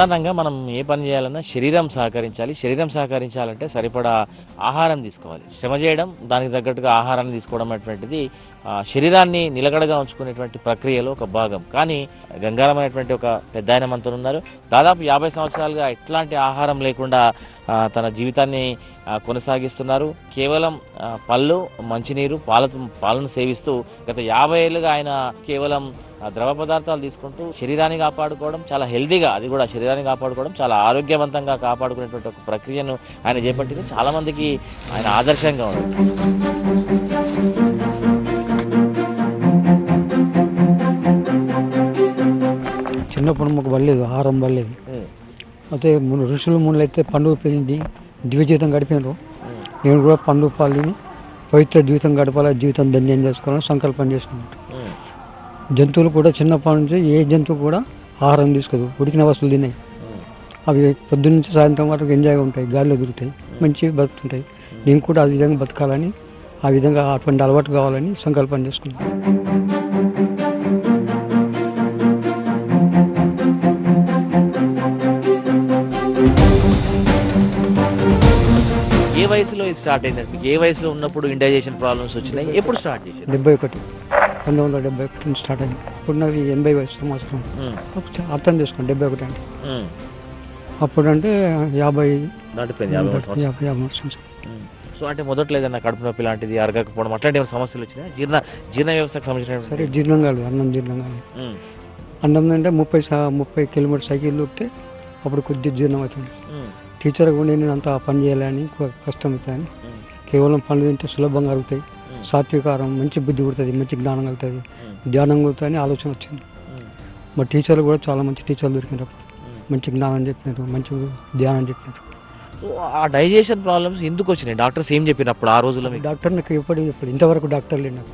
సాధారణంగా మనం ఏ పని చేయాలన్నా శరీరం సహకరించాలి. శరీరం సహకరించాలంటే సరిపడా ఆహారం తీసుకోవాలి. శ్రమ చేయడం, దానికి తగ్గట్టుగా ఆహారాన్ని తీసుకోవడం అనేటువంటిది శరీరాన్ని నిలకడగా ఉంచుకునేటువంటి ప్రక్రియలో ఒక భాగం. కానీ గంగారం అనేటువంటి ఒక పెద్ద ఆయన మనతో ఉన్నారు. దాదాపు 50 సంవత్సరాలుగా ఎట్లాంటి ఆహారం లేకుండా తన జీవితాన్ని కొనసాగిస్తున్నారు. కేవలం పళ్ళు, మంచినీరు, పాలను సేవిస్తూ గత 50 ఏళ్ళుగా ఆయన కేవలం ద్రవ పదార్థాలు తీసుకుంటూ శరీరాన్ని కాపాడుకోవడం, చాలా హెల్దీగా, అది కూడా శరీరాన్ని కాపాడుకోవడం, చాలా ఆరోగ్యవంతంగా కాపాడుకునేటువంటి ఒక ప్రక్రియను ఆయన చేపట్టింది. చాలా మందికి ఆయన ఆదర్శంగా ఉంది. చిన్నప్పుడు మాకు పడలేదు, ఆహారం పడలేదు. అయితే ఋషులు మునులు అయితే పండుగ పెళ్ళి దివ్య జీవితం గడిపినారు. నేను కూడా పండుగ పాలని పవిత్ర జీవితం గడపాలి, జీవితం ధన్యం చేసుకోవాలని సంకల్పం చేసుకున్నాను. జంతువులు కూడా చిన్నప్పటి నుంచి ఏ జంతువు కూడా ఆహారం తీసుకోదు, ఉడికిన వస్తువులు తిన్నాయి. అవి పొద్దున్న నుంచి సాయంత్రం వరకు ఎంజాయ్గా ఉంటాయి, గాలిలో తిరుగుతాయి, మంచిగా బతుకుతుంటాయి. నేను కూడా ఆ విధంగా బతకాలని, ఆ విధంగా అటువంటి అలవాటు కావాలని సంకల్పం చేసుకున్నాను. ఏ వయసులో ఇది స్టార్ట్ అయిందంటే, ఏ వయసులో ఉన్నప్పుడు ఇండైజెషన్ ప్రాబ్లమ్స్ వచ్చినాయి? ఎప్పుడు స్టార్ట్ చేశారు? 1971 స్టార్ట్ అయింది. ఇప్పుడు నాకు 80 వయసు సంవత్సరం. అర్థం చేసుకోండి, 71 అంటే అప్పుడు అంటే 50 సంవత్సరం. సో అంటే మొదట్లో ఏదైనా కడుపు నొప్పి లాంటిది, అరగకపోవడం అట్లాంటి ఏమైనా సమస్యలు వచ్చినాయి? జీర్ణ వ్యవస్థకు సంబంధించిన సరే జీర్ణం కాదు, అన్నం జీర్ణం కాదు. అన్నం అంటే 30 కిలోమీటర్ సైకిల్ దొరికితే అప్పుడు కొద్దిగా జీర్ణం అవుతుంది. టీచర్గా ఉండి నేను అంతా పని చేయాలని కష్టం అవుతాయని కేవలం పనులు తింటే సులభంగా అరుగుతాయి, సాత్వికారం, మంచి బుద్ధి కుడుతుంది, మంచి జ్ఞానం కలుగుతుంది, ధ్యానం కలుగుతాయని ఆలోచన వచ్చింది. మా టీచర్లు కూడా చాలా మంచి టీచర్లు దొరికినారు. మంచి జ్ఞానం చెప్పినారు, మంచి ధ్యానం చెప్పినారు. ఆ డైజెషన్ ప్రాబ్లమ్స్ ఎందుకు వచ్చినాయి? డాక్టర్స్ ఏం చెప్పినప్పుడు ఆ రోజుల్లో? డాక్టర్ నాకు ఎప్పుడు ఇంతవరకు డాక్టర్ లేడు. నాకు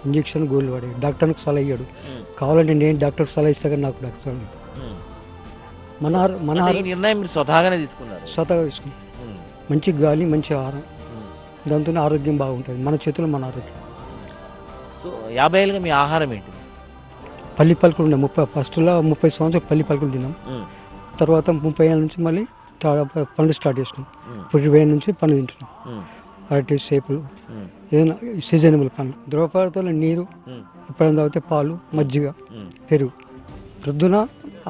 ఇంజక్షన్ గోళ్ళు పడి డాక్టర్కి సలహా ఇయ్యాడు. కావాలంటే నేను డాక్టర్ సలహా ఇస్తా, కానీ నాకు డాక్టర్ మన నిర్ణయం మీరు స్వతహాగానే తీసుకున్నారు? స్వతహాగా తీసుకున్నాను. మంచి గాలి, మంచి ఆహారం, దాంతో ఆరోగ్యం బాగుంటుంది. మన చేతుల్లో మన ఆరోగ్యం. సో 50 ఏళ్ళుగా మీ ఆహారం ఏంటి? పల్లి పలుకులు ఉన్నాయి. ఫస్ట్లో 30 సంవత్సరాలు పల్లి పలుకులు తిన్నాం. తర్వాత 30 ఏళ్ళ నుంచి మళ్ళీ పండ్లు స్టార్ట్ చేసినాం. ఇప్పుడు 20 నుంచి పండ్లు తింటున్నాం. అరటి, సేపులు, ఏదైనా సీజనబుల్ పండ్లు. ద్రవ పదార్థాలు నీరు, ఎప్పుడైనా తాగితే పాలు, మజ్జిగ, పెరుగు. ప్రొద్దున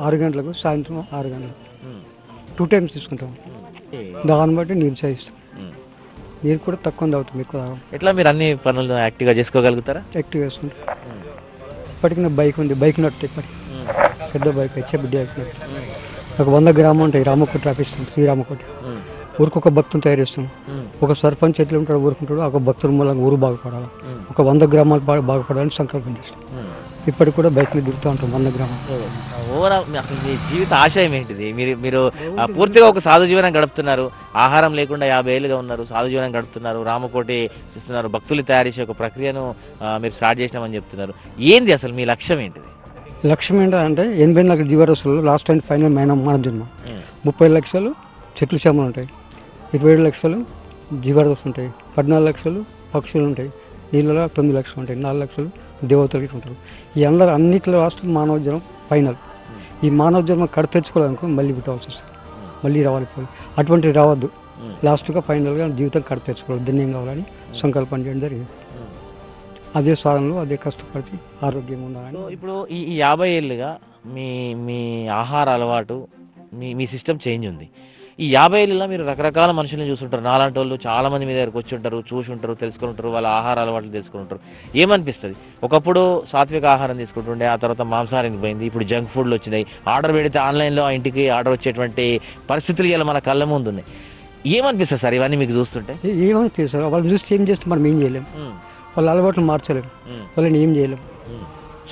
6 గంటలకు, సాయంత్రం 6 గంటలకు 2 టైమ్స్ తీసుకుంటాం. దాన్ని బట్టి నీరు చేయిస్తాం. నీరు కూడా తక్కువ తాగుతాం, ఎక్కువ తాగం. ఎట్లా మీరు అన్ని పనులు యాక్టివ్గా చేసుకోగలుగుతారా? యాక్టివ్ చేసుకుంటాం. ఇప్పటికి నా బైక్ ఉంది, బైక్ నట్టు ఇప్పటికి పెద్ద బైక్ వచ్చే బిడ్డ ఒక 100 గ్రాములు ఉంటాయి. రామకోట రాపిస్తాం, శ్రీరామకోట. ఊరికి ఒక భక్తుని తయారు చేస్తాం. ఒక సర్పంచ్ చేతిలో ఉంటాడు, ఊరుకుంటాడు. ఒక భక్తుల మూలంగా ఊరు బాగుపడాలి, ఒక 100 గ్రామాలు బాగుపడాలని సంకల్పం చేస్తాం. ఇప్పటికి కూడా బైక్ మీద తిరుగుతూ ఉంటాం 100 గ్రామాలు. ఓవరాల్ అసలు మీ జీవిత ఆశయం ఏంటిది? మీరు పూర్తిగా ఒక సాధు జీవనం గడుపుతున్నారు, ఆహారం లేకుండా 50 ఏళ్ళుగా ఉన్నారు, సాధు జీవనం గడుపుతున్నారు, రామకోటి చూస్తున్నారు, భక్తులు తయారు చేసే ఒక ప్రక్రియను మీరు స్టార్ట్ చేసినామని చెప్తున్నారు. ఏంది అసలు మీ లక్ష్యం ఏంటిది? లక్ష్యం ఏంటంటే 80 లక్షల జీవరాశులు లాస్ట్ అండ్ ఫైనల్ మానవ జన్మ. 30 లక్షలు చెట్లు చేమలు ఉంటాయి, 27 లక్షలు జీవరాశులు ఉంటాయి, 14 లక్షలు పక్షులు ఉంటాయి, నీళ్ళలో 9 లక్షలు ఉంటాయి, 4 లక్షలు దేవతలకి ఉంటారు. ఈ అన్నింటిలో లాస్ట్ మానవ జన్మ ఫైనల్. ఈ మానవ జన్మ కడ తెచ్చుకోవాలనుకో మళ్ళీ పుట్టవలసి వస్తుంది, మళ్ళీ రావాలి. అటువంటివి రావద్దు. లాస్ట్గా ఫైనల్గా జీవితం కడ తెచ్చుకోవాలి, ధన్యం కావాలని సంకల్పం చేయడం జరిగింది. అదే సాధనలో అదే కష్టపడి ఆరోగ్యంగా ఉండాలని. ఇప్పుడు ఈ 50 ఏళ్ళుగా మీ ఆహార అలవాటు, మీ సిస్టమ్ చేంజ్ ఉంది. ఈ 50 ఏళ్ళలో మీరు రకరకాల మనుషులను చూసుంటారు. నాలాంటి వాళ్ళు చాలా మంది మీ దగ్గరకు వచ్చి ఉంటారు, చూసి ఉంటారు, తెలుసుకుని ఉంటారు, వాళ్ళ ఆహార అలవాట్లు తెలుసుకుని ఉంటారు. ఏమనిపిస్తుంది? ఒకప్పుడు సాత్విక ఆహారం తీసుకుంటుండే, ఆ తర్వాత మాంసాహారానికి పోయింది, ఇప్పుడు జంక్ ఫుడ్లు వచ్చినాయి. ఆర్డర్ పెడితే ఆన్లైన్లో ఆ ఇంటికి ఆర్డర్ వచ్చేటువంటి పరిస్థితులు ఇలా మన కళ్ళ ముందు ఉన్నాయి. ఏమనిపిస్తుంది సార్ ఇవన్నీ మీకు చూస్తుంటే? ఏమనిపిస్తుంది సార్, వాళ్ళని చూసి ఏం చేస్తే మనం ఏం చేయలేము, వాళ్ళ అలవాట్లు మార్చలేము, వాళ్ళని ఏం చేయలేము.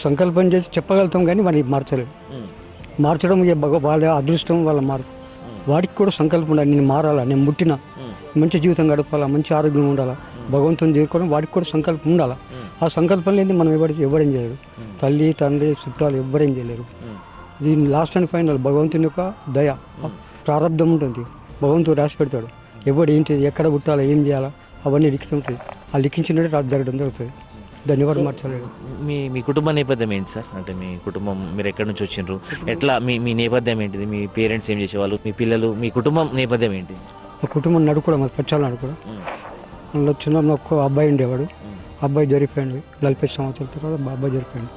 సంకల్పం చేసి చెప్పగలుగుతాం కానీ వాళ్ళని మార్చలేము. మార్చడం వాళ్ళ అదృష్టం, వాళ్ళ మార్పు. వాడికి కూడా సంకల్పం ఉండాలి, నేను మారాలా, నేను ముట్టినా మంచి జీవితం గడపాలా, మంచి ఆరోగ్యంగా ఉండాలా, భగవంతుని చేరుకోవడం వాడికి కూడా సంకల్పం ఉండాలి. ఆ సంకల్పం లేని మనం ఎవరేం చేయలేరు. తల్లి తండ్రి చుట్టాలు ఎవరేం చేయలేరు. దీని లాస్ట్ అండ్ ఫైనల్ భగవంతుని యొక్క దయ ప్రారంధం ఉంటుంది. భగవంతుడు రాసి పెడతాడు ఎవడు ఏంటి ఎక్కడ పుట్టాలా ఏం చేయాలా అవన్నీ లిఖితుంటుంది. ఆ లిఖించినట్టు రాజు జరగడం జరుగుతుంది. దాన్ని ఎవరు మార్చలేరు. మీ కుటుంబ నేపథ్యం ఏంటి సార్? అంటే మీ కుటుంబం మీరు ఎక్కడి నుంచి వచ్చిండ్రు, ఎట్లా మీ నేపథ్యం ఏంటిది? మీ పేరెంట్స్ ఏం చేసేవాళ్ళు, మీ పిల్లలు, మీ కుటుంబం నేపథ్యం ఏంటి? మా కుటుంబం నడుకోవడం అది పచ్చాలు నడుకోవడం. అందులో చిన్న ఒక్క అబ్బాయి ఉండేవాడు. అబ్బాయి జరిగిపోయింది 40 సంవత్సరాల తర్వాత అబ్బాయి జరిగిపోయింది.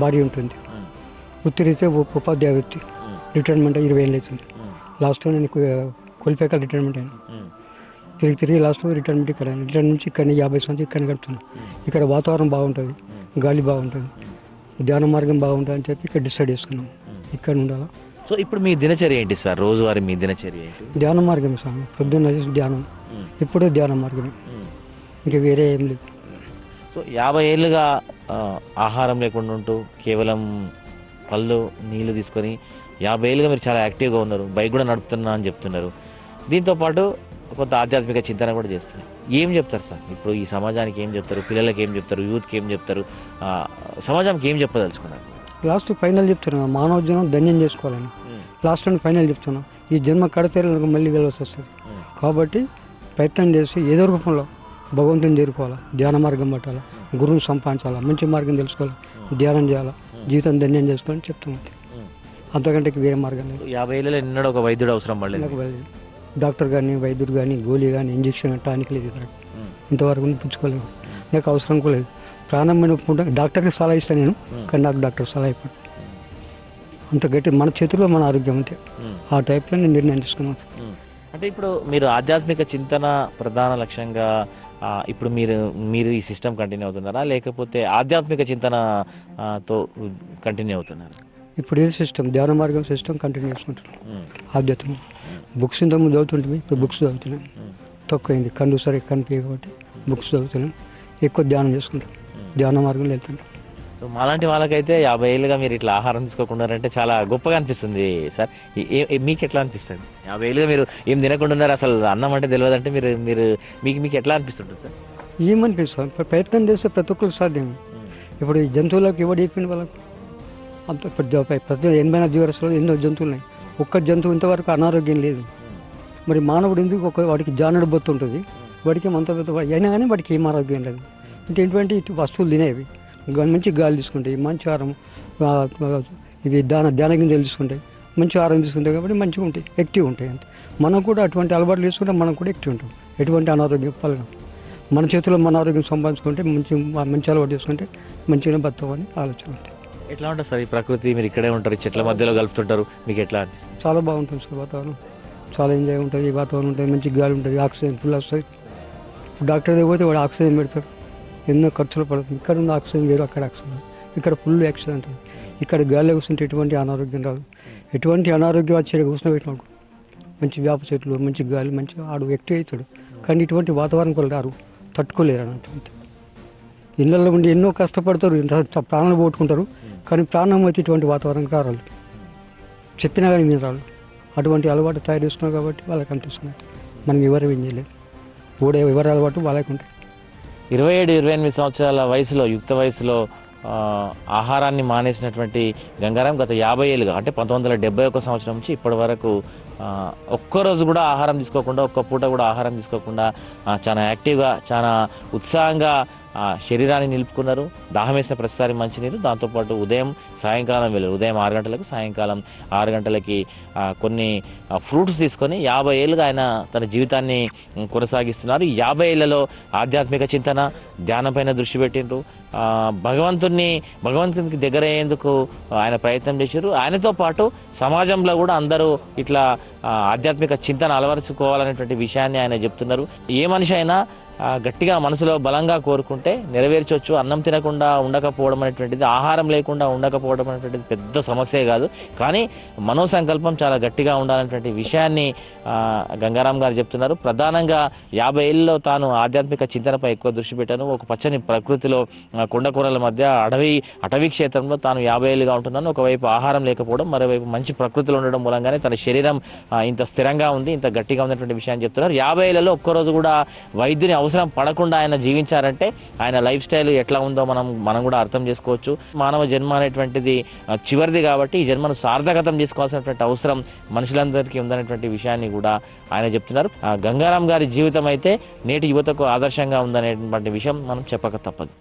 భార్య ఉంటుంది. వృత్తి రీతే ఉపాధ్యాయ వృత్తి. రిటైర్మెంట్ 20 ఏళ్ళు అవుతుంది. లాస్ట్లో నేను క్వాలిఫైగా రిటైర్మెంట్ అయ్యాను. తిరిగి లాస్ట్లో రిటైర్మెంట్ రిటైర్మెంట్ నుంచి ఇక్కడ 50 సంవత్సరాలు ఇక్కడ గడుపుతున్నాను. ఇక్కడ వాతావరణం బాగుంటుంది, గాలి బాగుంటుంది, ధ్యాన మార్గం బాగుంటుంది అని చెప్పి ఇక్కడ డిసైడ్ చేసుకున్నాం ఇక్కడ ఉండాలా. సో ఇప్పుడు మీ దినచర్య ఏంటి సార్? రోజువారీ మీ దినచర్య ఏంటి? ధ్యాన మార్గం స్వామి. పొద్దున్న ధ్యానం, ఎప్పుడూ ధ్యాన మార్గమే, ఇంకా వేరే ఏం లేదు. సో 50 ఏళ్ళుగా ఆహారం లేకుండా ఉంటూ కేవలం పళ్ళు నీళ్లు తీసుకొని 50 ఏళ్ళుగా మీరు చాలా యాక్టివ్గా ఉన్నారు, బైక్ కూడా నడుపుతున్నా అని చెప్తున్నారు. దీంతోపాటు కొంత ఆధ్యాత్మిక చింతన కూడా చేస్తారు. ఏం చెప్తారు సార్ ఇప్పుడు ఈ సమాజానికి? ఏం చెప్తారు? పిల్లలకి ఏం చెప్తారు? యూత్కి ఏం చెప్తారు? సమాజానికి ఏం చెప్పదలుచుకున్నారు? లాస్ట్ ఫైనల్ చెప్తున్నా, మానవ జన్మ ధన్యం చేసుకోవాలని లాస్ట్ అండ్ ఫైనల్ చెప్తున్నా. ఈ జన్మ కడతేరకు మళ్ళీ వెళ్ళవలసి వస్తుంది. కాబట్టి ప్రయత్నం చేసి ఏదో రూపంలో భగవంతుని చేరుకోవాలా, ధ్యాన మార్గం పట్టాలా, గురువుని సంపాదించాలా, మంచి మార్గం తెలుసుకోవాలా, ధ్యానం చేయాలా, జీవితం ధన్యం చేసుకోవాలని చెప్తున్నాను. అంతకంటే వేరే మార్గం లేదు. 50 ఏళ్ళలో నిన్నడు ఒక వైద్యుడు అవసరం పడలేదు. డాక్టర్ కానీ వైద్యుడు కానీ గోళీ కానీ ఇంజక్షన్ టానిక్ లేదు. ఇంతవరకు పుచ్చుకోలేదు. నాకు అవసరం కూడా లేదు. ప్రాణమైన డాక్టర్కి సలహా ఇస్తాను నేను, కానీ నాకు డాక్టర్ సలహా అయిపోయింది. అంత గట్టి మన చేతిలో మన ఆరోగ్యం అంతే. ఆ టైప్లో నేను నిర్ణయం తీసుకున్నాను. అంటే ఇప్పుడు మీరు ఆధ్యాత్మిక చింతన ప్రధాన లక్ష్యంగా ఇప్పుడు మీరు ఈ సిస్టమ్ కంటిన్యూ అవుతున్నారా, లేకపోతే ఆధ్యాత్మిక చింతనతో కంటిన్యూ అవుతున్నారా? ఇప్పుడు ఏ సిస్టమ్, ధ్యాన మార్గం సిస్టమ్ కంటిన్యూ చేసుకుంటున్నాను. ఆధ్యాత్మిక బుక్స్ ఇంత ముందు చదువుతుంటే ఇప్పుడు బుక్స్ చదువుతున్నాను. తక్కువైంది కళ్ళు సరే కనిపించే కాబట్టి బుక్స్ చదువుతున్నాను. ఎక్కువ ధ్యానం చేసుకుంటాను, ధ్యాన మార్గంలో వెళ్తున్నాను. మాలాంటి వాళ్ళకైతే 50 ఏళ్ళుగా మీరు ఇట్లా ఆహారం తీసుకోకుండా చాలా గొప్పగా అనిపిస్తుంది సార్. మీకు ఎట్లా అనిపిస్తుంది? 50 ఏళ్ళుగా మీరు ఏం తినకుండా ఉన్నారు, అసలు అన్నం అంటే తెలియదు అంటే మీరు మీకు ఎట్లా అనిపిస్తుంటుంది సార్? ఏమనిపిస్తుంది? ప్రయత్నం చేస్తే ప్రతి ఒక్కరికి సాధ్యం. ఇప్పుడు ఈ జంతువులకు ఎవడు చెప్పింది వాళ్ళకు? అంత ప్రతి 80 జీవరాశులు ఎన్నో జంతువులు ఉన్నాయి. ఒక్క జంతువు ఇంతవరకు అనారోగ్యం లేదు. మరి మానవుడు ఎందుకు వాడికి జానడు బొత్తు ఉంటుంది, వాడికి అంత అయినా కానీ వాడికి ఏం ఆరోగ్యం లేదు. అంటే ఎటువంటి వస్తువులు తినేవి, మంచి గాలి తీసుకుంటాయి, మంచి ఆహారం, ఇవి ధ్యాన గింజలు తీసుకుంటాయి, మంచి ఆహారం తీసుకుంటాయి కాబట్టి మంచిగా ఉంటాయి, యాక్టివ్ ఉంటాయి. అంతే మనం కూడా అటువంటి అలవాట్లు తీసుకుంటే మనం కూడా యాక్టివ్ ఉంటాం. ఎటువంటి అనారోగ్యం పాలన మన చేతిలో మన ఆరోగ్యం సంపాదించుకుంటే మంచి అలవాటు చేసుకుంటే మంచిగా బతకమని ఆలోచన ఉంటాయి. ఎట్లా ఉంటుంది సార్ ఈ ప్రకృతి? మీరు ఇక్కడే ఉంటారు, చెట్ల మధ్యలో కలుపుతుంటారు, మీకు ఎట్లా అనిపిస్తుంది? చాలా బాగుంటుంది సార్ వాతావరణం. చాలా ఎంజాయ్ ఉంటుంది, వాతావరణం ఉంటుంది, మంచి గాలి ఉంటుంది, ఆక్సిజన్ ఫుల్ వస్తుంది. డాక్టర్ దగ్గర పోతే వాడు ఆక్సిజన్ పెడతారు, ఎన్నో ఖర్చులు పడుతుంది. ఇక్కడ ఉన్న ఆక్సిజన్ వేరు, అక్కడ ఆక్సిజన్, ఇక్కడ ఫుల్ ఆక్సిజన్ ఉంటుంది. ఇక్కడ గాలి కూర్చుంటే ఎటువంటి అనారోగ్యం రాదు. ఎటువంటి అనారోగ్యం వచ్చేది కూర్చుని పెట్టినాడు, మంచి వేప చెట్లు, మంచి గాలి, మంచిగా ఆడు యాక్టివ్ అవుతాడు. కానీ ఇటువంటి వాతావరణం కూడా రారు, తట్టుకోలేరు అన్నట్టు. ఇళ్ళల్లో ఉండి ఎన్నో కష్టపడతారు, ప్రాణాలు పోగొట్టుకుంటారు, కానీ ప్రాణం అయితే ఇటువంటి వాతావరణం రావాలి, చెప్పినా కానీ మీరు రాళ్ళు. అటువంటి అలవాటు తయారు చేసుకున్నారు కాబట్టి వాళ్ళకి అనిపిస్తున్నాయి. మనం ఎవరు ఏం చేయలేదు, ఎవరి అలవాటు వాళ్ళకి ఉంటాయి. 27-28 సంవత్సరాల వయసులో, యుక్త వయసులో ఆహారాన్ని మానేసినటువంటి గంగారాం గత 50 ఏళ్ళుగా, అంటే 1971 సంవత్సరం నుంచి ఇప్పటి వరకు ఒక్కరోజు కూడా ఆహారం తీసుకోకుండా, ఒక్క పూట కూడా ఆహారం తీసుకోకుండా చాలా యాక్టివ్గా, చాలా ఉత్సాహంగా శరీరాన్ని నిలుపుకున్నారు. దాహం వేసిన ప్రతిసారి మంచినీరు, దాంతోపాటు సాయంకాలం వెళ్ళారు. ఉదయం 6 గంటలకు, సాయంకాలం 6 గంటలకి కొన్ని ఫ్రూట్స్ తీసుకొని 50 ఏళ్ళుగా ఆయన తన జీవితాన్ని కొనసాగిస్తున్నారు. 50 ఏళ్లలో ఆధ్యాత్మిక చింతన, ధ్యానం పైన దృష్టి పెట్టిండ్రు. భగవంతునికి దగ్గర అయ్యేందుకు ఆయన ప్రయత్నం చేశారు. ఆయనతో పాటు సమాజంలో కూడా అందరూ ఇట్లా ఆధ్యాత్మిక చింతన అలవరుచుకోవాలనేటువంటి విషయాన్ని ఆయన చెప్తున్నారు. ఏ మనిషి అయినా గట్టిగా మనసులో బలంగా కోరుకుంటే నెరవేర్చవచ్చు. అన్నం తినకుండా ఉండకపోవడం అనేటువంటిది, ఆహారం లేకుండా ఉండకపోవడం అనేటువంటిది పెద్ద సమస్యే కాదు. కానీ మనోసంకల్పం చాలా గట్టిగా ఉండాలనేటువంటి విషయాన్ని గంగారాం గారు చెప్తున్నారు. ప్రధానంగా 50 ఏళ్ళలో తాను ఆధ్యాత్మిక చింతనపై ఎక్కువ దృష్టి పెట్టాను. ఒక పచ్చని ప్రకృతిలో, కొండకూరల మధ్య అటవీ క్షేత్రంలో తాను 50 ఏళ్ళుగా ఉంటున్నాను. ఒకవైపు ఆహారం లేకపోవడం, మరోవైపు మంచి ప్రకృతిలో ఉండడం మూలంగానే తన శరీరం ఇంత స్థిరంగా ఉంది, ఇంత గట్టిగా ఉన్నటువంటి విషయాన్ని చెప్తున్నారు. 50 ఏళ్లలో ఒక్కరోజు కూడా వైద్యుని అవసరం పడకుండా ఆయన జీవించారంటే ఆయన లైఫ్ స్టైల్ ఎట్లా ఉందో మనం కూడా అర్థం చేసుకోవచ్చు. మానవ జన్మ అనేటువంటిది చివరిది కాబట్టి ఈ జన్మను సార్థకతం చేసుకోవాల్సినటువంటి అవసరం మనుషులందరికీ ఉందనేటువంటి విషయాన్ని కూడా ఆయన చెప్తున్నారు. గంగారాం గారి జీవితం అయితే నేటి యువతకు ఆదర్శంగా ఉందనేటువంటి విషయం మనం చెప్పక తప్పదు.